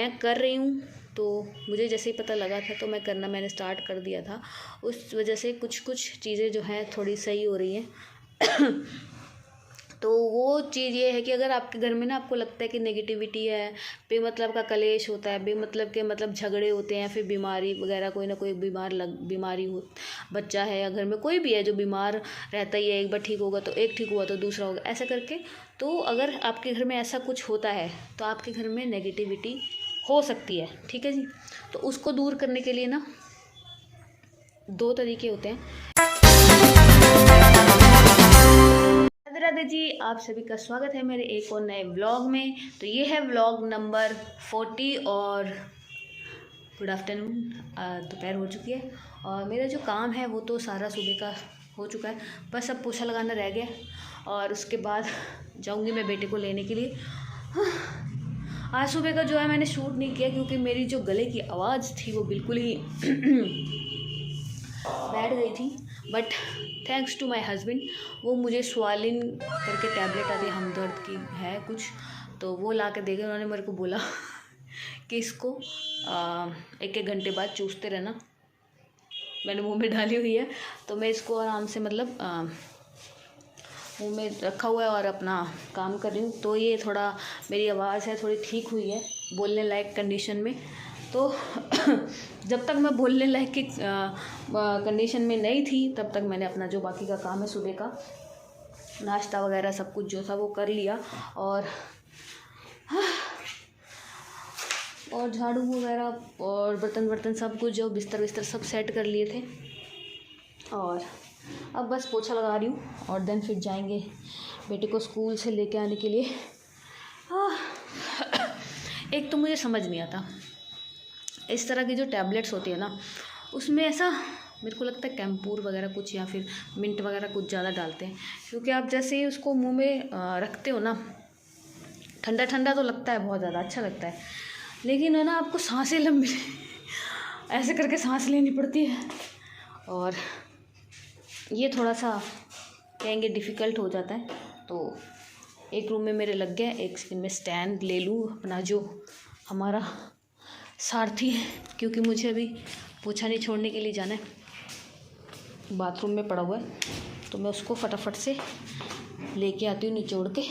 मैं कर रही हूँ, तो मुझे जैसे ही पता लगा था तो मैंने स्टार्ट कर दिया था। उस वजह से कुछ कुछ चीज़ें जो हैं थोड़ी सही हो रही हैं। तो वो चीज़ ये है कि अगर आपके घर में ना आपको लगता है कि नेगेटिविटी है, बेमतलब का कलेश होता है, बेमतलब के मतलब झगड़े होते हैं, फिर बीमारी वगैरह, कोई ना कोई बीमारी हो, बच्चा है या घर में कोई भी है जो बीमार रहता ही है, एक बार ठीक होगा तो एक ठीक हुआ तो दूसरा होगा, ऐसा करके। तो अगर आपके घर में ऐसा कुछ होता है तो आपके घर में नेगेटिविटी हो सकती है, ठीक है जी। तो उसको दूर करने के लिए ना 2 तरीके होते हैं। राधे राधे जी, आप सभी का स्वागत है मेरे एक और नए व्लॉग में। तो ये है व्लॉग नंबर 40 और गुड आफ्टरनून, दोपहर हो चुकी है और मेरा जो काम है वो तो सारा सुबह का हो चुका है, बस अब पोछा लगाना रह गया और उसके बाद जाऊंगी मैं बेटे को लेने के लिए। आज सुबह का जो है मैंने शूट नहीं किया क्योंकि मेरी जो गले की आवाज़ थी वो बिल्कुल ही बैठ गई थी, but thanks to my husband, वो मुझे स्वालिन करके टैबलेट आती हमदर्द की है कुछ, तो वो ला के दे गए। उन्होंने मेरे को बोला कि इसको 1-1 घंटे बाद चूसते रहना। मैंने मुंह में डाली हुई है तो मैं इसको आराम से मतलब मुंह में रखा हुआ है और अपना काम कर रही हूँ। तो ये थोड़ा मेरी आवाज़ है थोड़ी ठीक हुई है बोलने लायक कंडीशन में। तो जब तक मैं बोलने लायक की कंडीशन में नहीं थी तब तक मैंने अपना जो बाकी का काम है सुबह का नाश्ता वगैरह सब कुछ जो था वो कर लिया और झाड़ू वगैरह और बर्तन सब कुछ जो बिस्तर सब सेट कर लिए थे और अब बस पोछा लगा रही हूँ और देन फिर जाएंगे बेटे को स्कूल से लेके आने के लिए। एक तो मुझे समझ नहीं आता इस तरह की जो टैबलेट्स होती है ना उसमें ऐसा मेरे को लगता है कैंपूर वगैरह कुछ या फिर मिंट वगैरह कुछ ज़्यादा डालते हैं, क्योंकि आप जैसे ही उसको मुंह में रखते हो ना ठंडा ठंडा तो लगता है, बहुत ज़्यादा अच्छा लगता है, लेकिन है ना आपको सांसें लंबी ऐसे करके सांस लेनी पड़ती है और ये थोड़ा सा कहेंगे डिफ़िकल्ट हो जाता है। तो एक रूम में मेरे लग गया, एक सेकंड में स्टैंड ले लूँ अपना जो हमारा सारथी है, क्योंकि मुझे अभी पोछा नहीं छोड़ने के लिए जाना है, बाथरूम में पड़ा हुआ है, तो मैं उसको फटाफट से लेके आती हूँ निचोड़ के,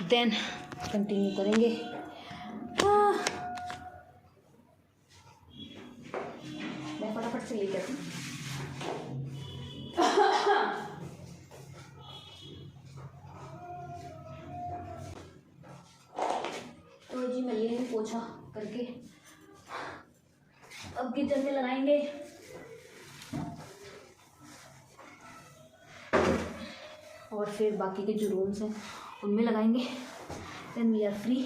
देन कंटिन्यू करेंगे। मैं फटाफट से लेके आती हूँ। तो जी मैं ले लूँ पोछा करके, अब किचन में लगाएंगे और फिर बाकी के जो रूम्स हैं उनमें लगाएंगे, देन वी आर फ्री।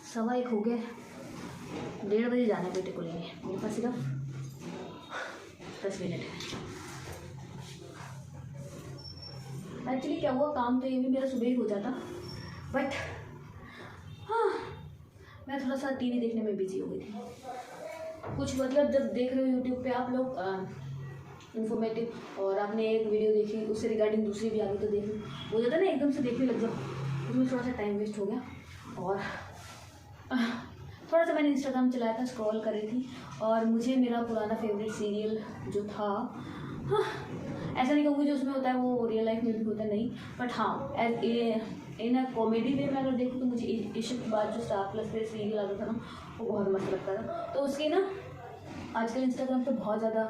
1:15 हो गए, 1:30 बजे जाना है बेटे को लेने, मेरे पास सिर्फ 10 मिनट है। एक्चुअली क्या हुआ, काम तो ये भी मेरा सुबह ही हो जाता, बट मैं थोड़ा सा टीवी देखने में बिजी हो गई थी कुछ, मतलब जब देख रहे हो यूट्यूब पे आप लोग इन्फॉर्मेटिव और आपने एक वीडियो देखी उससे रिगार्डिंग दूसरी भी आ गई तो देख हो जाता ना, एकदम से देखने लग जाओ, उसमें थोड़ा सा टाइम वेस्ट हो गया। और थोड़ा सा मैंने इंस्टाग्राम चलाया था, स्क्रॉल कर रही थी और मुझे मेरा पुराना फेवरेट सीरियल जो था, ऐसा नहीं कहूँगी जो उसमें होता है वो रियल लाइफ में भी होता है, नहीं, बट हाँ इन कॉमेडी वे में अगर देखूँ तो मुझे इश्क के बाद जो स्टार+ पे सीरियल आता था ना वो बहुत मस्त लगता था। तो उसकी ना आजकल इंस्टाग्राम पे बहुत ज़्यादा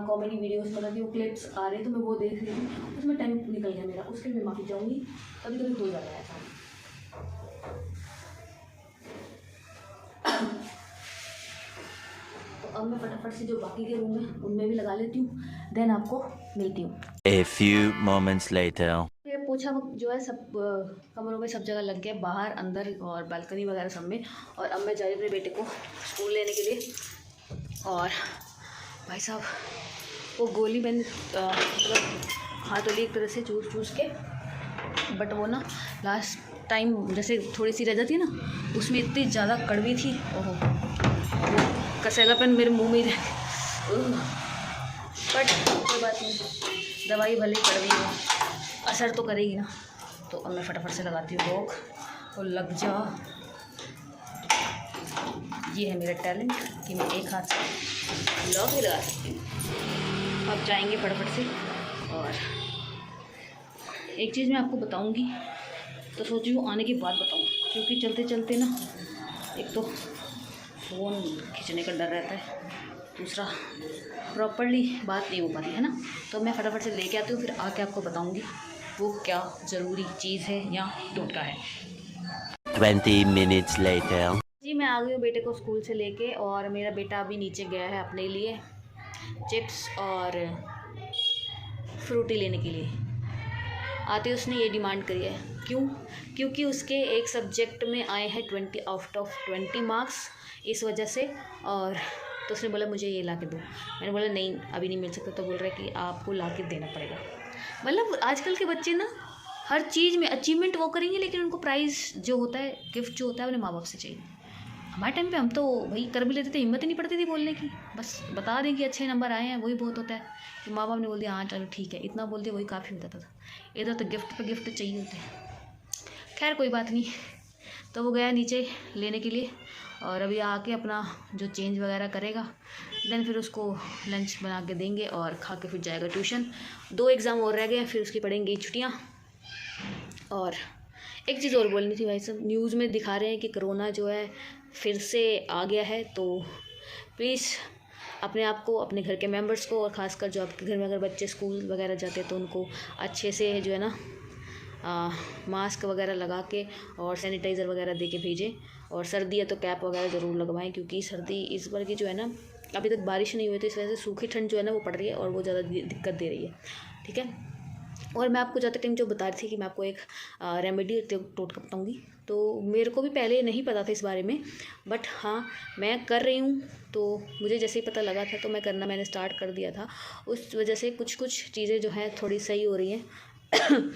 कॉमेडी वीडियोस मतलब कि वो क्लिप्स आ रहे, तो मैं वो देख रही थी, उसमें टाइम निकल गया मेरा, उसके लिए मैं माफ़ी चाहूँगी, कभी कभी हो जाता है ऐसा। तो अब मैं फटाफट से जो बाकी के रूम है उनमें भी लगा लेती हूँ, देन आपको मिलती हूँ। A few moments later. ये पोछा जो है सब कमरों में सब जगह लग गया, बाहर अंदर और बालकनी वगैरह सब में, और अब मैं जा रही हूँ बेटे को स्कूल लेने के लिए। और भाई साहब वो गोली मैंने मतलब हाथों ली एक तरह से चूस के, बट वो ना लास्ट टाइम जैसे थोड़ी सी रह जाती है ना उसमें इतनी ज़्यादा कड़वी थी, ओहो वो कसेलापन मेरे मुंह में ही रह, बट कोई बात नहीं, दवाई भले कड़वी हो असर तो करेगी ना। तो अब मैं फटाफट से लगाती हूँ लॉक और लग जा। ये है मेरा टैलेंट कि मैं एक हाथ से लॉक भी लगा सकती हूँ। अब जाएंगे फटाफट से। और एक चीज़ मैं आपको बताऊँगी, तो सोच रही हूँ आने के बाद बताऊँ, क्योंकि चलते चलते ना एक तो फ़ोन खींचने का डर रहता है, दूसरा प्रॉपरली बात नहीं हो पाती है ना। तो मैं फटाफट से लेके आती हूँ, फिर आके आपको बताऊँगी वो क्या ज़रूरी चीज़ है या टोटका है। 20 minutes later. जी मैं आ गई हूँ बेटे को स्कूल से लेके, और मेरा बेटा अभी नीचे गया है अपने लिए चिप्स और फ्रूटी लेने के लिए। आते उसने ये डिमांड करी है, क्यों? क्योंकि उसके एक सब्जेक्ट में आए हैं 20 आउट ऑफ 20 मार्क्स, इस वजह से। और तो उसने बोला मुझे ये ला के दो। मैंने बोला नहीं अभी नहीं मिल सकता। तो बोल रहा है कि आपको ला के देना पड़ेगा। मतलब आजकल के बच्चे ना हर चीज़ में अचीवमेंट वो करेंगे, लेकिन उनको प्राइज़ जो होता है, गिफ्ट जो होता है, उन्हें माँ बाप से चाहिए। हमारे टाइम पे हम तो भाई कर भी लेते थे, हिम्मत ही नहीं पड़ती थी बोलने की। बस बता दें कि अच्छे नंबर आए हैं, वही बहुत होता है कि माँ बाप ने बोल दिया हाँ चलो ठीक है, इतना बोल दिया वही काफ़ी होता था। इधर तो गिफ्ट पे गिफ्ट चाहिए होते हैं। खैर कोई बात नहीं। तो वो गया नीचे लेने के लिए, और अभी आके अपना जो चेंज वगैरह करेगा, देन फिर उसको लंच बना के देंगे और खा के फिर जाएगा ट्यूशन। 2 एग्ज़ाम और रह गए हैं, फिर उसकी पड़ेंगी छुट्टियाँ। और एक चीज़ और बोलनी थी भाई साहब, न्यूज़ में दिखा रहे हैं कि कोरोना जो है फिर से आ गया है। तो प्लीज़ अपने आप को, अपने घर के मेंबर्स को, और ख़ासकर जो आपके घर में अगर बच्चे स्कूल वगैरह जाते हैं तो उनको अच्छे से जो है ना मास्क वगैरह लगा के और सैनिटाइज़र वगैरह दे के भेजें। और सर्दी है तो कैप वगैरह ज़रूर लगवाएं, क्योंकि सर्दी इस बार की जो है ना, अभी तक बारिश नहीं हुई तो इस वजह से सूखी ठंड जो है ना वो पड़ रही है और वो ज़्यादा दिक्कत दे रही है। ठीक है। और मैं आपको ज़्यादा टाइम जो बता रही थी कि मैं आपको एक रेमेडी टोटका बताऊँगी। तो मेरे को भी पहले नहीं पता था इस बारे में, बट हाँ मैं कर रही हूँ। तो मुझे जैसे ही पता लगा था तो मैंने स्टार्ट कर दिया था। उस वजह से कुछ चीज़ें जो हैं थोड़ी सही हो रही हैं।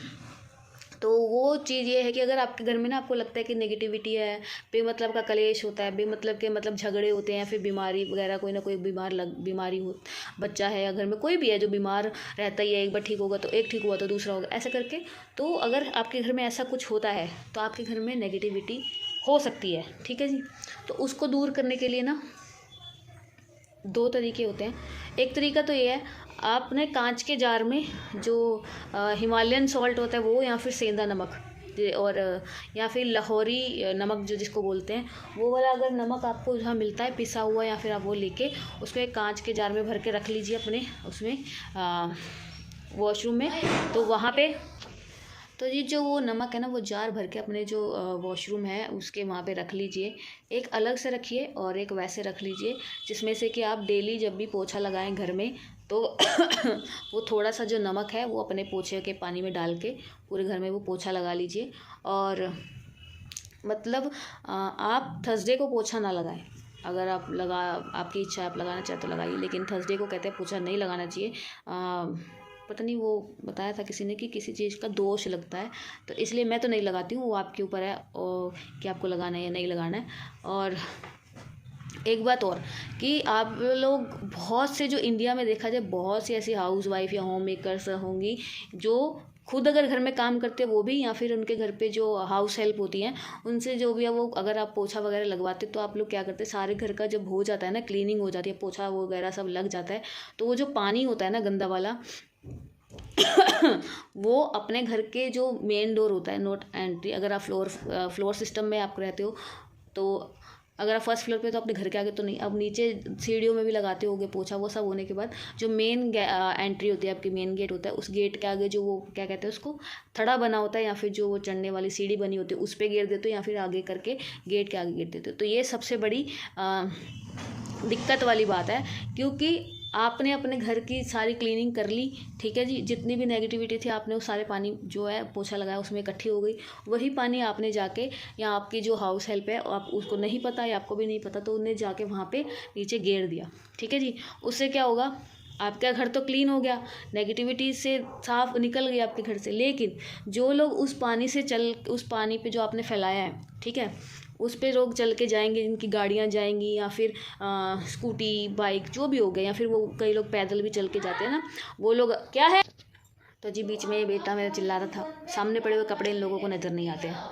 तो वो चीज़ ये है कि अगर आपके घर में ना आपको लगता है कि नेगेटिविटी है, बेमतलब का कलेश होता है, बेमतलब के झगड़े होते हैं, फिर बीमारी वगैरह, कोई ना कोई बीमारी हो, बच्चा है या घर में कोई भी है जो बीमार रहता ही है, एक बार ठीक होगा तो एक ठीक हुआ तो दूसरा होगा, ऐसा करके। तो अगर आपके घर में ऐसा कुछ होता है तो आपके घर में नेगेटिविटी हो सकती है। ठीक है जी। तो उसको दूर करने के लिए ना 2 तरीके होते हैं। एक तरीका तो ये है, आपने कांच के जार में जो हिमालयन सॉल्ट होता है वो, या फिर सेंधा नमक, और या फिर लाहौरी नमक जो जिसको बोलते हैं, वो वाला अगर नमक आपको जहाँ मिलता है पिसा हुआ, या फिर आप वो लेके उसको एक कांच के जार में भर के रख लीजिए अपने उसमें वॉशरूम में। तो वहाँ पे तो ये जो वो नमक है ना, वो जार भर के अपने जो वॉशरूम है उसके वहाँ पे रख लीजिए। एक अलग से रखिए और एक वैसे रख लीजिए, जिसमें से कि आप डेली जब भी पोछा लगाएं घर में तो वो थोड़ा सा जो नमक है वो अपने पोछे के पानी में डाल के पूरे घर में वो पोछा लगा लीजिए। और मतलब आप थर्सडे को पोछा ना लगाएं। अगर आपकी इच्छा है आप लगाना चाहे तो लगाइए, लेकिन थर्सडे को कहते हैं पोछा नहीं लगाना चाहिए। पता नहीं वो बताया था किसी ने कि किसी चीज़ का दोष लगता है, तो इसलिए मैं तो नहीं लगाती हूँ। वो आपके ऊपर है और कि आपको लगाना है या नहीं लगाना है। और एक बात और कि आप लोग बहुत से, जो इंडिया में देखा जाए, बहुत सी ऐसी हाउस वाइफ या होम मेकर्स होंगी जो खुद अगर घर में काम करते हैं वो भी, या फिर उनके घर पे जो हाउस हेल्प होती हैं उनसे जो भी है वो, अगर आप पोछा वगैरह लगवाते तो आप लोग क्या करते हैं, सारे घर का जब हो जाता है ना, क्लीनिंग हो जाती है, पोछा वगैरह सब लग जाता है, तो वो जो पानी होता है ना गंदा वाला वो अपने घर के जो मेन डोर होता है, नोट एंट्री, अगर आप फ्लोर सिस्टम में आप रहते हो तो अगर आप फर्स्ट फ्लोर पे तो अपने घर के आगे तो नहीं, अब नीचे सीढ़ियों में भी लगाते होगे पोछा। वो सब होने के बाद जो मेन एंट्री होती है, आपकी मेन गेट होता है, उस गेट के आगे जो वो क्या कहते हैं उसको, थड़ा बना होता है, या फिर जो वो चढ़ने वाली सीढ़ी बनी होती है उस पर गेर देते हो, या फिर आगे करके गेट के आगे गेर देते हो। तो ये सबसे बड़ी दिक्कत वाली बात है, क्योंकि आपने अपने घर की सारी क्लीनिंग कर ली, ठीक है जी, जितनी भी नेगेटिविटी थी आपने वो सारे पानी जो है पोछा लगाया उसमें इकट्ठी हो गई, वही पानी आपने जाके, या आपकी जो हाउस हेल्प है आप उसको नहीं पता या आपको भी नहीं पता तो उन्हें जाके वहाँ पे नीचे गेर दिया। ठीक है जी। उससे क्या होगा, आपका घर तो क्लीन हो गया, नेगेटिविटी से साफ निकल गई आपके घर से, लेकिन जो लोग उस पानी पे जो आपने फैलाया है, ठीक है, उस पे लोग चल के जाएंगे, जिनकी गाड़ियाँ जाएंगी, या फिर स्कूटी बाइक जो भी हो गए, या फिर वो कई लोग पैदल भी चल के जाते हैं ना, वो लोग क्या है। तो जी बीच में बेटा मेरा चिल्ला रहा था, सामने पड़े हुए कपड़े इन लोगों को नज़र नहीं आते हैं।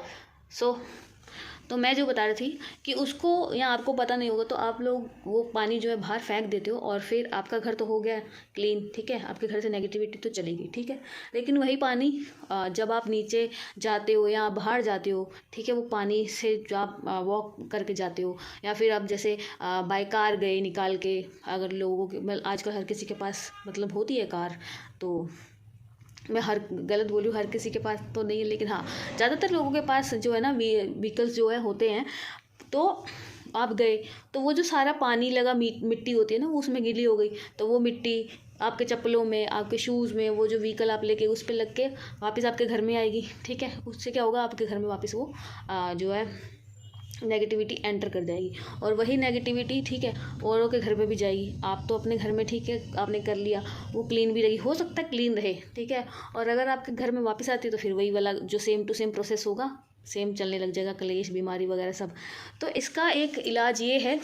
तो मैं जो बता रही थी कि उसको, या आपको पता नहीं होगा तो आप लोग वो पानी जो है बाहर फेंक देते हो और फिर आपका घर तो हो गया क्लीन, ठीक है, आपके घर से नेगेटिविटी तो चली गई, ठीक है। लेकिन वही पानी जब आप नीचे जाते हो या बाहर जाते हो, ठीक है, वो पानी से जो आप वॉक करके जाते हो या फिर आप जैसे बाय कार गए निकाल के, अगर लोगों के मतलब आजकल हर किसी के पास मतलब होती है कार, तो मैं हर गलत बोलूँ, हर किसी के पास तो नहीं है, लेकिन हाँ ज़्यादातर लोगों के पास जो है ना व्हीकल्स जो है होते हैं। तो आप गए तो वो जो सारा पानी लगा मिट्टी होती है ना, वो उसमें गीली हो गई, तो वो मिट्टी आपके चप्पलों में, आपके शूज़ में, वो जो व्हीकल आप लेके उस पर लग के वापस आपके घर में आएगी, ठीक है। उससे क्या होगा, आपके घर में वापस वो जो है नेगेटिविटी एंटर कर जाएगी और वही नेगेटिविटी, ठीक है, औरों के घर पे भी जाएगी। आप तो अपने घर में, ठीक है, आपने कर लिया, वो क्लीन भी रहेगी, हो सकता है क्लीन रहे, ठीक है, और अगर आपके घर में वापस आती है तो फिर वही वाला जो सेम टू सेम प्रोसेस होगा, सेम चलने लग जाएगा, क्लेश, बीमारी वगैरह सब। तो इसका एक इलाज ये है,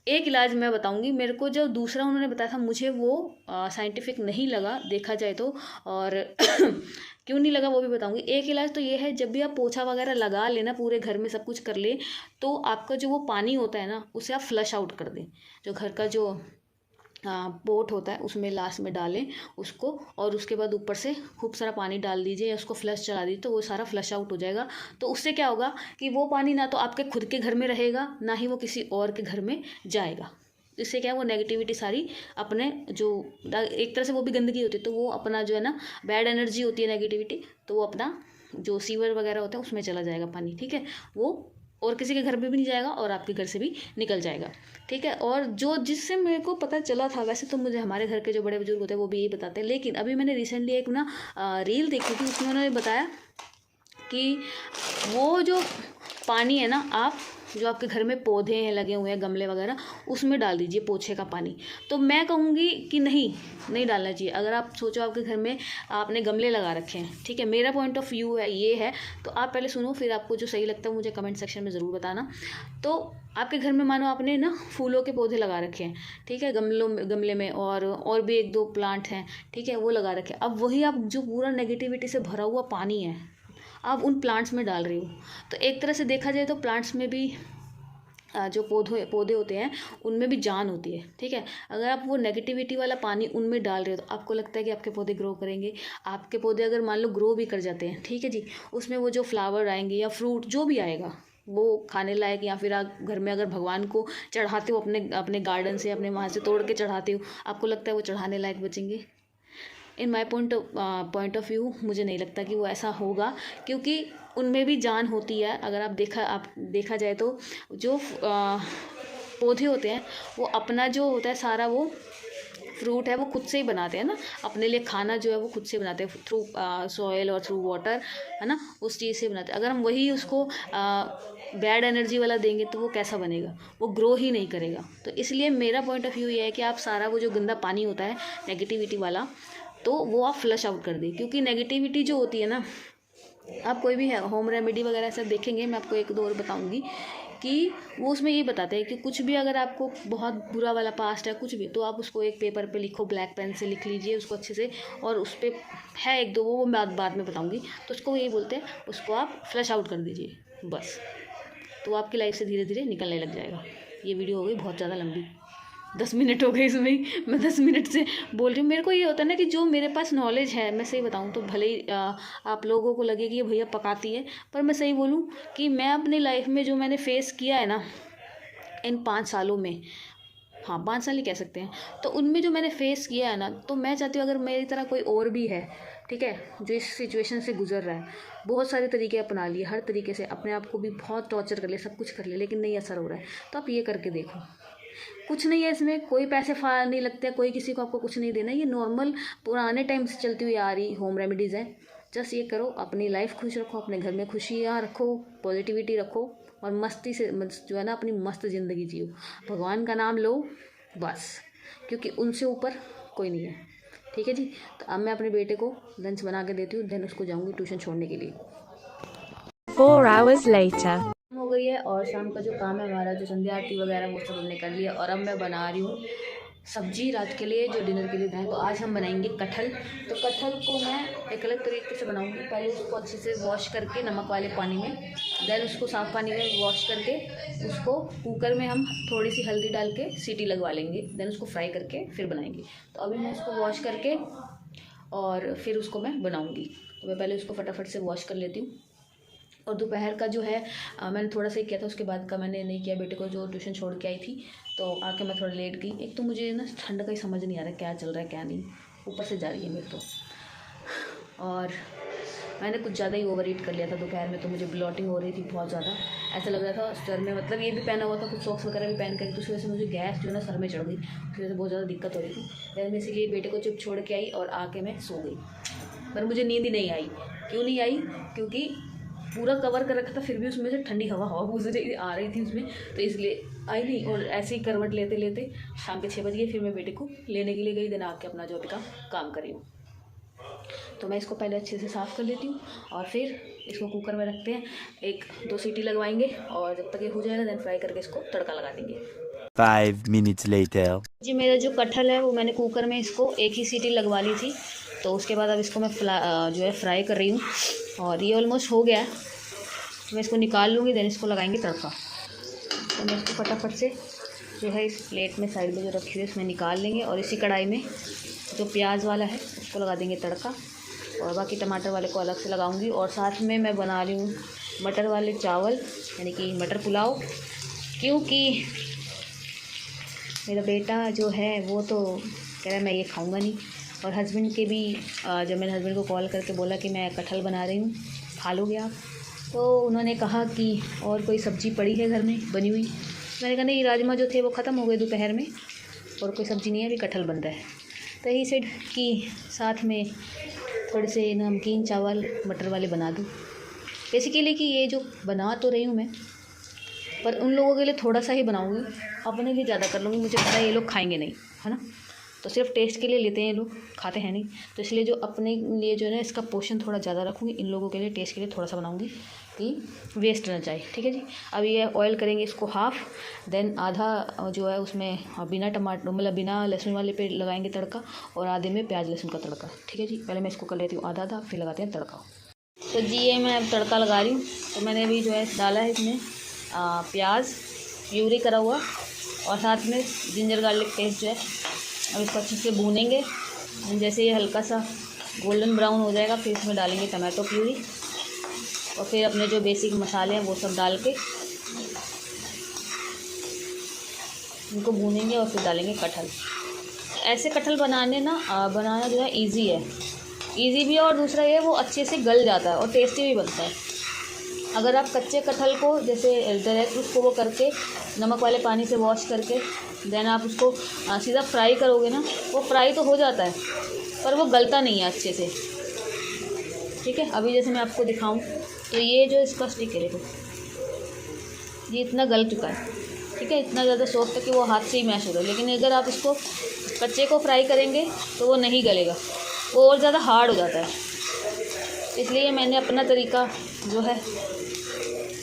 एक इलाज मैं बताऊंगी। मेरे को जो दूसरा उन्होंने बताया था, मुझे वो साइंटिफिक नहीं लगा देखा जाए तो, और क्यों नहीं लगा वो भी बताऊंगी। एक इलाज तो ये है, जब भी आप पोछा वगैरह लगा लेना, पूरे घर में सब कुछ कर ले, तो आपका जो वो पानी होता है ना, उसे आप फ्लश आउट कर दें। जो घर का जो पोट होता है उसमें लास्ट में डालें उसको, और उसके बाद ऊपर से खूब सारा पानी डाल दीजिए या उसको फ्लश चला दीजिए, तो वो सारा फ्लश आउट हो जाएगा। तो उससे क्या होगा कि वो पानी ना तो आपके खुद के घर में रहेगा, ना ही वो किसी और के घर में जाएगा। इससे क्या है, वो नेगेटिविटी सारी अपने जो एक तरह से वो भी गंदगी होती है, तो वो अपना जो है ना बैड एनर्जी होती है नेगेटिविटी, तो वो अपना जो सीवर वगैरह होता है उसमें चला जाएगा पानी, ठीक है, वो और किसी के घर पे भी नहीं जाएगा और आपके घर से भी निकल जाएगा, ठीक है। और जो जिससे मेरे को पता चला था, वैसे तो मुझे हमारे घर के जो बड़े बुजुर्ग होते हैं वो भी यही बताते हैं, लेकिन अभी मैंने रिसेंटली एक ना रील देखी थी, उसमें उन्होंने बताया कि वो जो पानी है ना, आप जो आपके घर में पौधे हैं लगे हुए हैं, गमले वगैरह, उसमें डाल दीजिए पोछे का पानी। तो मैं कहूँगी कि नहीं डालना चाहिए। अगर आप सोचो आपके घर में आपने गमले लगा रखे हैं, ठीक है, मेरा पॉइंट ऑफ व्यू है ये है, तो आप पहले सुनो, फिर आपको जो सही लगता है मुझे कमेंट सेक्शन में ज़रूर बताना। तो आपके घर में मानो आपने ना फूलों के पौधे लगा रखे हैं, ठीक है, गमले में, और भी एक दो प्लांट हैं, ठीक है, वो लगा रखे हैं। अब वही आप जो पूरा नेगेटिविटी से भरा हुआ पानी है आप उन प्लांट्स में डाल रही हो, तो एक तरह से देखा जाए तो प्लांट्स में भी जो पौधे होते हैं उनमें भी जान होती है, ठीक है। अगर आप वो नेगेटिविटी वाला पानी उनमें डाल रहे हो तो आपको लगता है कि आपके पौधे ग्रो करेंगे। आपके पौधे अगर मान लो ग्रो भी कर जाते हैं, ठीक है जी, उसमें वो जो फ्लावर आएंगे या फ्रूट जो भी आएगा वो खाने लायक, या फिर आप घर में अगर भगवान को चढ़ाते हो, अपने गार्डन से, अपने वहाँ से तोड़ के चढ़ाते हो, आपको लगता है वो चढ़ाने लायक बचेंगे। इन माई पॉइंट ऑफ व्यू मुझे नहीं लगता कि वो ऐसा होगा, क्योंकि उनमें भी जान होती है। अगर आप देखा जाए तो जो पौधे होते हैं वो अपना जो होता है सारा वो फ्रूट है वो खुद से ही बनाते हैं ना, अपने लिए खाना जो है वो खुद से बनाते हैं, थ्रू सॉयल और थ्रू वाटर, है ना, उस चीज़ से बनाते हैं। अगर हम वही उसको बैड एनर्जी वाला देंगे तो वो कैसा बनेगा, वो ग्रो ही नहीं करेगा। तो इसलिए मेरा पॉइंट ऑफ व्यू ये है कि आप सारा वो जो गंदा पानी होता है नेगेटिविटी वाला, तो वो आप फ्लश आउट कर दें। क्योंकि नेगेटिविटी जो होती है ना, आप कोई भी है होम रेमेडी वगैरह सब देखेंगे, मैं आपको एक दो और बताऊंगी कि वो उसमें ये बताते हैं कि कुछ भी अगर आपको बहुत बुरा वाला पास्ट है कुछ भी, तो आप उसको एक पेपर पे लिखो, ब्लैक पेन से लिख लीजिए उसको अच्छे से, और उस पर है एक दो वो मैं बाद में बताऊंगी, तो उसको यही बोलते हैं, उसको आप फ्लश आउट कर दीजिए बस, तो आपकी लाइफ से धीरे धीरे निकलने लग जाएगा। ये वीडियो हो गई बहुत ज़्यादा लंबी, 10 मिनट हो गए इसमें ही, मैं 10 मिनट से बोल रही हूँ। मेरे को ये होता है ना कि जो मेरे पास नॉलेज है, मैं सही बताऊँ तो भले ही आप लोगों को लगे कि ये भैया पकाती है, पर मैं सही बोलूँ कि मैं अपनी लाइफ में जो मैंने फेस किया है ना इन 5 सालों में, हाँ 5 साल ही कह सकते हैं, तो उनमें जो मैंने फेस किया है ना, तो मैं चाहती हूँ अगर मेरी तरह कोई और भी है, ठीक है, जो इस सिचुएशन से गुजर रहा है, बहुत सारे तरीके अपना लिए, हर तरीके से अपने आप को भी बहुत टॉर्चर कर ले, सब कुछ कर ले, लेकिन नहीं असर हो रहा है, तो आप ये करके देखो। कुछ नहीं है इसमें, कोई पैसे नहीं लगते, कोई किसी को आपको कुछ नहीं देना, ये नॉर्मल पुराने टाइम से चलती हुई आ रही होम रेमेडीज़ है। जस्ट ये करो, अपनी लाइफ खुश रखो, अपने घर में खुशियाँ रखो, पॉजिटिविटी रखो, और मस्ती से जो है ना अपनी मस्त ज़िंदगी जियो, भगवान का नाम लो बस, क्योंकि उनसे ऊपर कोई नहीं है, ठीक है जी। तो अब मैं अपने बेटे को लंच बना के देती हूँ, देन उसको जाऊँगी ट्यूशन छोड़ने के लिए। 4 hours later. हो गई है और शाम का जो काम है हमारा, जो संध्या आरती वगैरह वो सब हमने कर लिया, और अब मैं बना रही हूँ सब्जी रात के लिए जो डिनर के लिए बनाए। तो आज हम बनाएंगे कटहल। तो कटहल को मैं एक अलग तरीके से बनाऊंगी। पहले उसको अच्छे से वॉश करके नमक वाले पानी में, देन उसको साफ़ पानी में वॉश करके उसको कुकर में हम थोड़ी सी हल्दी डाल के सीटी लगवा लेंगे, देन उसको फ्राई करके फिर बनाएंगे। तो अभी मैं उसको वॉश करके और फिर उसको मैं बनाऊँगी। तो मैं पहले उसको फटाफट से वॉश कर लेती हूँ। और दोपहर का जो है मैंने थोड़ा सा ही किया था, उसके बाद का मैंने नहीं किया। बेटे को जो ट्यूशन छोड़ के आई थी तो आके मैं थोड़ा लेट गई। एक तो मुझे ना ठंड का ही समझ नहीं आ रहा क्या चल रहा है क्या नहीं, ऊपर से जा रही है मेरे तो। और मैंने कुछ ज़्यादा ही ओवर ईट कर लिया था दोपहर में, तो मुझे ब्लॉटिंग हो रही थी बहुत ज़्यादा। ऐसा लग रहा था सर में, मतलब ये भी पहना हुआ था, कुछ सॉक्स वगैरह भी पहन कर, तो उस वजह से मुझे गैस जो है ना सर में चढ़ गई, उस वजह से बहुत ज़्यादा दिक्कत हो रही थी। फिर मैं इसीलिए बेटे को चुप छोड़ के आई और आके मैं सो गई। पर मुझे नींद ही नहीं आई। क्यों नहीं आई? क्योंकि पूरा कवर कर रखा था, फिर भी उसमें से ठंडी हवा मुझे आ रही थी उसमें, तो इसलिए आई नहीं। और ऐसे ही करवट लेते लेते शाम के 6 बज गए। फिर मैं बेटे को लेने के लिए गई, दिन आके अपना जो अभी का काम कर रही हूँ। तो मैं इसको पहले अच्छे से साफ़ कर लेती हूँ और फिर इसको कुकर में रखते हैं, 1-2 सीटी लगवाएंगे और जब तक ये हो जाएगा देन फ्राई करके इसको तड़का लगा देंगे। 5 minutes later. जी मेरा जो कटहल है वो मैंने कुकर में इसको 1 ही सीटी लगवा ली थी। तो उसके बाद अब इसको मैं जो है फ्राई कर रही हूँ और ये ऑलमोस्ट हो गया है। तो मैं इसको निकाल लूँगी, देन इसको लगाएंगे तड़का। तो मैं इसको फटाफट से जो है इस प्लेट में साइड में जो रखी हुई है उसमें निकाल लेंगे और इसी कढ़ाई में जो प्याज वाला है उसको लगा देंगे तड़का, और बाकी टमाटर वाले को अलग से लगाऊंगी। और साथ में मैं बना रही हूँ मटर वाले चावल, यानी कि मटर पुलाव, क्योंकि मेरा बेटा जो है वो तो कह रहा है मैं ये खाऊंगा नहीं। और हस्बैंड के भी जब मैंने हस्बैंड को कॉल करके बोला कि मैं कटहल बना रही हूँ, खा लोगे आप? तो उन्होंने कहा कि और कोई सब्ज़ी पड़ी है घर में बनी हुई? मैंने कहा नहीं, राजमा जो थे वो ख़त्म हो गए दोपहर में, और कोई सब्ज़ी नहीं है, अभी कटहल बन रहा है। तो ही सेड कि साथ में थोड़े से नमकीन चावल मटर वाले बना दूँ, बेसिकली कि ये जो बना तो रही हूँ मैं, पर उन लोगों के लिए थोड़ा सा ही बनाऊँगी, अपने लिए ज़्यादा कर लूँगी। मुझे पता है ये लोग खाएंगे नहीं, है ना, तो सिर्फ टेस्ट के लिए लेते हैं ये लोग, खाते हैं नहीं। तो इसलिए जो अपने लिए जो है ना इसका पोर्शन थोड़ा ज़्यादा रखूँगी, इन लोगों के लिए टेस्ट के लिए थोड़ा सा बनाऊँगी कि वेस्ट ना जाए। ठीक है जी। अब ये ऑयल करेंगे इसको हाफ़, देन आधा जो है उसमें बिना टमाटर मतलब बिना लहसुन वाले पे लगाएंगे तड़का, और आधे में प्याज लहसुन का तड़का। ठीक है जी। पहले मैं इसको कर लेती हूँ आधा आधा, फिर लगाते हैं तड़का। तो जी ये मैं अब तड़का लगा रही हूँ। तो मैंने अभी जो है डाला है इसमें प्याज प्यूरी करा हुआ, और साथ में जिंजर गार्लिक पेस्ट जो है। अब इसको अच्छे से भूनेंगे, जैसे ये हल्का सा गोल्डन ब्राउन हो जाएगा फिर इसमें डालेंगे टमाटो प्यूरी, और फिर अपने जो बेसिक मसाले हैं वो सब डाल के इनको भूनेंगे, और फिर डालेंगे कटहल। ऐसे कटहल बनाना जो है इजी है, इजी भी है, और दूसरा ये वो अच्छे से गल जाता है और टेस्टी भी बनता है। अगर आप कच्चे कटहल को जैसे डायरेक्ट उसको वो करके नमक वाले पानी से वॉश करके देन आप उसको सीधा फ्राई करोगे ना, वो फ्राई तो हो जाता है पर वो गलता नहीं है अच्छे से। ठीक है। अभी जैसे मैं आपको दिखाऊं तो ये जो इसका स्टिक है देखो, ये इतना गल चुका है। ठीक है, इतना ज़्यादा सॉफ्ट है कि वो हाथ से ही मैश हो रहा है। लेकिन अगर आप इसको कच्चे को फ्राई करेंगे तो वो नहीं गलेगा, वो और ज़्यादा हार्ड हो जाता है। इसलिए मैंने अपना तरीका जो है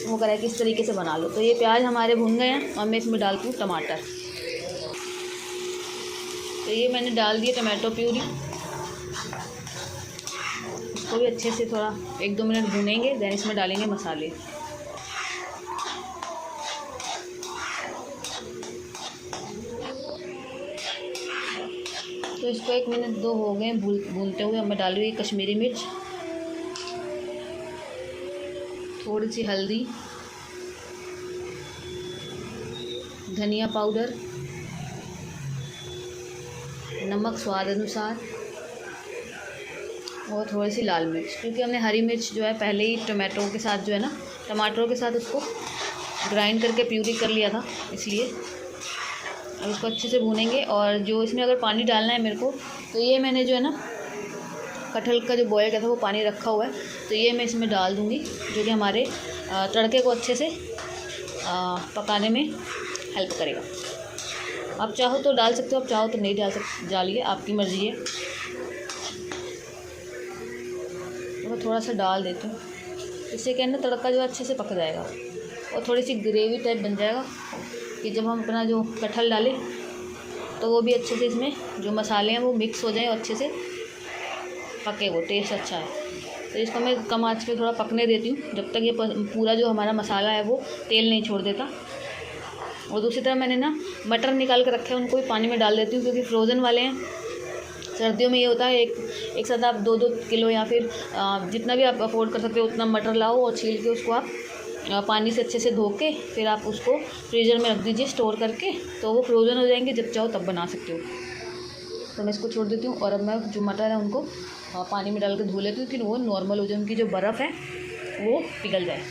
वो करा है कि इस तरीके से बना लो। तो ये प्याज हमारे भुन गए हैं और मैं इसमें डालती हूँ टमाटर। तो ये मैंने डाल दिया टमाटो प्यूरी, इसको भी अच्छे से थोड़ा 1-2 मिनट भूनेंगे, देन इसमें डालेंगे मसाले। तो इसको 1 मिनट 2 हो गए भूनते हुए। अब मैं डाल रही हूँ कश्मीरी मिर्च, थोड़ी सी हल्दी, धनिया पाउडर, नमक स्वाद अनुसार, और थोड़ी सी लाल मिर्च, क्योंकि हमने हरी मिर्च जो है पहले ही टमाटरों के साथ जो है ना टमाटरों के साथ उसको ग्राइंड करके प्यूरी कर लिया था, इसलिए। अब इसको अच्छे से भूनेंगे। और जो इसमें अगर पानी डालना है मेरे को, तो ये मैंने जो है ना कटहल का जो बॉयल किया था वो पानी रखा हुआ है, तो ये मैं इसमें डाल दूँगी, जो कि हमारे तड़के को अच्छे से पकाने में हेल्प करेगा। आप चाहो तो डाल सकते हो, आप चाहो तो नहीं डालिए, आपकी मर्ज़ी है। तो थोड़ा सा डाल देती हूँ, इससे क्या है ना तड़का जो अच्छे से पक जाएगा और थोड़ी सी ग्रेवी टाइप बन जाएगा कि जब हम अपना जो कटहल डालें तो वो भी अच्छे से इसमें जो मसाले हैं वो मिक्स हो जाएं और अच्छे से पके, वो टेस्ट अच्छा है। तो इसको मैं कम आंच पे थोड़ा पकने देती हूँ जब तक ये पूरा जो हमारा मसाला है वो तेल नहीं छोड़ देता। और दूसरी तरफ मैंने ना मटर निकाल के रखे हैं, उनको भी पानी में डाल देती हूँ क्योंकि फ्रोज़न वाले हैं। सर्दियों में ये होता है एक साथ आप 2-2 किलो या फिर जितना भी आप अफोर्ड कर सकते हो उतना मटर लाओ और छील के उसको आप पानी से अच्छे से धो के फिर आप उसको फ्रीज़र में रख दीजिए स्टोर करके, तो वो फ्रोज़न हो जाएंगे, जब चाहो तब बना सकते हो। तो मैं इसको छोड़ देती हूँ और अब मैं जो मटर है उनको पानी में डाल के धो लेती हूँ कि वो नॉर्मल हो जाए, उनकी जो बर्फ़ है वो पिघल जाए।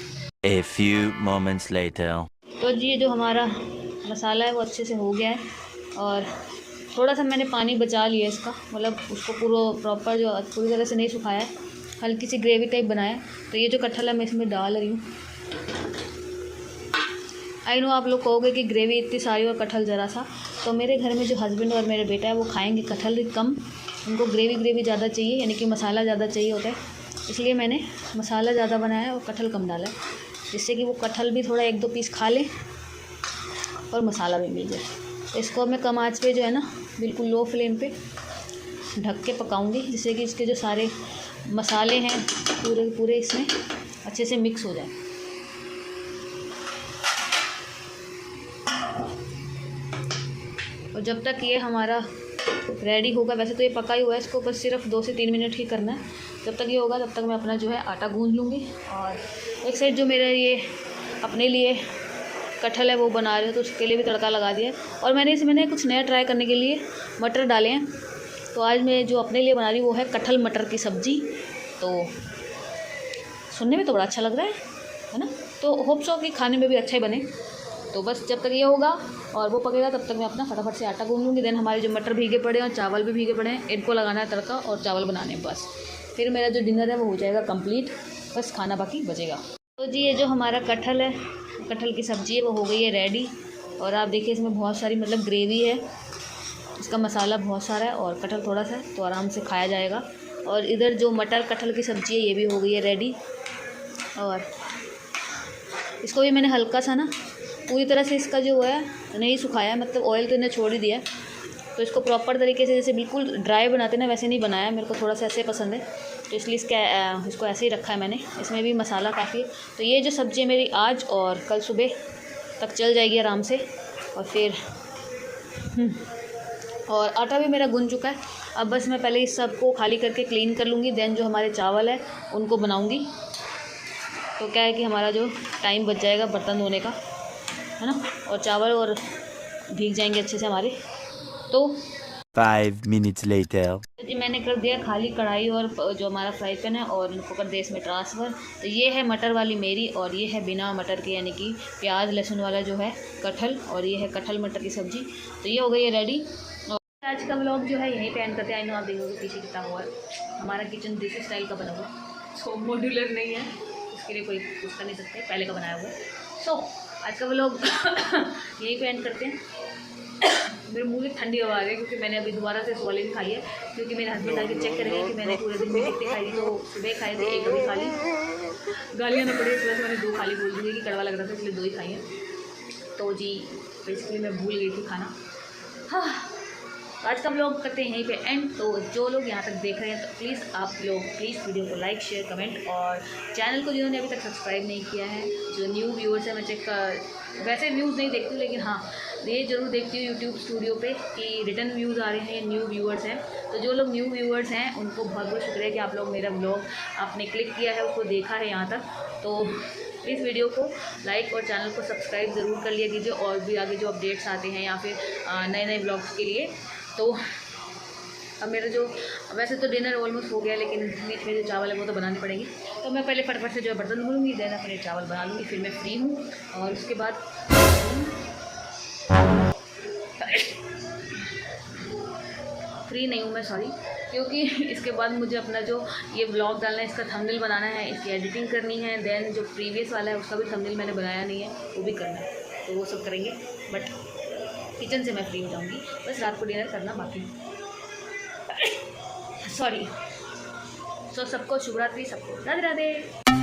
A few moments later. तो जी ये जो हमारा मसाला है वो अच्छे से हो गया है और थोड़ा सा मैंने पानी बचा लिया इसका, मतलब उसको प्रॉपर जो पूरी तरह से नहीं सुखाया है, हल्की सी ग्रेवी टाइप बनाया। तो ये जो कटहल है मैं इसमें डाल रही हूँ। आई नो आप लोग कहोगे कि ग्रेवी इतनी सारी और कटहल ज़रा सा, तो मेरे घर में जो हस्बैंड और मेरे बेटा है वो खाएंगे कटहल कम, उनको ग्रेवी ज़्यादा चाहिए, यानी कि मसाला ज़्यादा चाहिए होता है, इसलिए मैंने मसाला ज़्यादा बनाया और कटहल कम डाला है, जिससे कि वो कटहल भी थोड़ा 1-2 पीस खा लें और मसाला भी मिल जाए। तो इसको मैं कम आँच पे जो है ना बिल्कुल लो फ्लेम पे ढक के पकाऊंगी, जिससे कि इसके जो सारे मसाले हैं पूरे इसमें अच्छे से मिक्स हो जाए। और जब तक ये हमारा रेडी होगा, वैसे तो ये पका ही हुआ है, इसको बस सिर्फ 2 से 3 मिनट ही करना है। जब तक ये होगा तब तक मैं अपना जो है आटा गूंथ लूँगी। और एक साइड जो मेरा ये अपने लिए कटहल है वो बना रही हूँ, तो उसके लिए भी तड़का लगा दिया है। और मैंने कुछ नया ट्राई करने के लिए मटर डाले हैं, तो आज मैं जो अपने लिए बना रही हूँ वो है कटहल मटर की सब्ज़ी। तो सुनने में तो बड़ा अच्छा लग रहा है ना, तो होप सो कि खाने में भी अच्छा ही बने। तो बस जब तक ये होगा और वो पकेगा तब तक मैं अपना फटाफट से आटा गूंथ लूँगी। देन हमारे जो मटर भीगे पड़े हैं और चावल भी भीगे पड़े हैं, इनको लगाना है तड़का और चावल बनाने, बस फिर मेरा जो डिनर है वो हो जाएगा कंप्लीट, बस खाना बाकी बचेगा। तो जी ये जो हमारा कटहल है, कटहल की सब्ज़ी है वो हो गई है रेडी। और आप देखिए इसमें बहुत सारी मतलब ग्रेवी है, इसका मसाला बहुत सारा है और कटहल थोड़ा सा है, तो आराम से खाया जाएगा। और इधर जो मटर कटहल की सब्ज़ी है ये भी हो गई है रेडी। और इसको भी मैंने हल्का सा ना पूरी तरह से इसका जो है नहीं सुखाया, मतलब ऑयल तो इन्हें छोड़ ही दिया, तो इसको प्रॉपर तरीके से जैसे बिल्कुल ड्राई बनाते ना वैसे नहीं बनाया, मेरे को थोड़ा सा ऐसे पसंद है, तो इसलिए इसको ऐसे ही रखा है मैंने। इसमें भी मसाला काफ़ी है। तो ये जो सब्ज़ी मेरी आज और कल सुबह तक चल जाएगी आराम से। और फिर और आटा भी मेरा गुंज चुका है। अब बस मैं पहले इस सब को खाली करके क्लीन कर लूँगी, देन जो हमारे चावल है उनको बनाऊँगी। तो क्या है कि हमारा जो टाइम बच जाएगा बर्तन धोने का, है ना, और चावल और भीग जाएंगे अच्छे से हमारे। तो 5 minutes later. जी मैंने कर दिया खाली कढ़ाई और जो हमारा फ्राई पैन है और इनको कर दिया इसमें ट्रांसफ़र। तो ये है मटर वाली मेरी और ये है बिना मटर के, यानी कि प्याज लहसुन वाला जो है कटहल, और ये है कटहल मटर की सब्ज़ी। तो ये हो गई है रेडी। और आज का व्लॉग जो है यहीं पे एंड करते हैं। आई नो आप देखोगे पीछे कितना हुआ है, हमारा किचन देसी स्टाइल का बना हुआ है, सो मॉड्यूलर नहीं है, उसके लिए कोई कुछ कर नहीं सकते, पहले का बनाया हुआ है। सो आज का व्लॉग यहीं पे एंड करते हैं। मेरे मुँह में ठंडी हवा आ रही है क्योंकि मैंने अभी दोबारा से सोयाबीन खाई है, क्योंकि मेरे हस्बैंड आके चेक करेंगे कि मैंने पूरे दिन में कितनी खाई थी। तो सुबह खाए थे, एक अभी खा ली, गालियाँ ना पड़ी इस वजह से मैंने 2 खाली बोल दी कि कड़वा लग रहा था, इसलिए 2 ही खाई हैं। तो जी बेसिकली मैं भूल गई थी खाना। हाँ, आज का व्लॉग करते हैं यहीं पे एंड। तो जो लोग यहाँ तक देख रहे हैं तो प्लीज़ आप लोग वीडियो को लाइक शेयर कमेंट, और चैनल को जिन्होंने अभी तक सब्सक्राइब नहीं किया है, जो न्यू व्यूअर्स है, मैं चेक वैसे व्यूज़ नहीं देखती हूँ, लेकिन हाँ ये ज़रूर देखती हूँ यूट्यूब स्टूडियो पे कि रिटर्न व्यूज़ आ रहे हैं या न्यू व्यूअर्स हैं। तो जो लोग न्यू व्यूअर्स हैं उनको बहुत बहुत शुक्रिया कि आप लोग मेरा व्लॉग आपने क्लिक किया है, उसको देखा है यहाँ तक। तो प्लीज़ वीडियो को लाइक और चैनल को सब्सक्राइब ज़रूर कर लिया कीजिए, और भी आगे जो अपडेट्स आते हैं या फिर नए नए ब्लॉग्स के लिए। तो अब मेरा जो वैसे तो डिनर ऑलमोस्ट हो गया, लेकिन बीच में जो चावल है वो तो बनानी पड़ेगी। तो मैं पहले फटाफट से जो है बर्तन धुलूँगी, देन अपने चावल बना लूँगी, फिर मैं फ्री हूँ। और उसके बाद फ्री नहीं हूँ मैं, सॉरी, क्योंकि इसके बाद मुझे अपना जो ये व्लॉग डालना है इसका थंबनेल बनाना है, इसकी एडिटिंग करनी है, देन जो प्रीवियस वाला है उसका भी थंबनेल मैंने बनाया नहीं है वो भी करना है, तो वो सब करेंगे। बट किचन से मैं फ्री हो जाऊँगी, बस रात को डिनर करना बाकी, सॉरी। सो सबको शुभ रात्रि, सबको राधे राधे।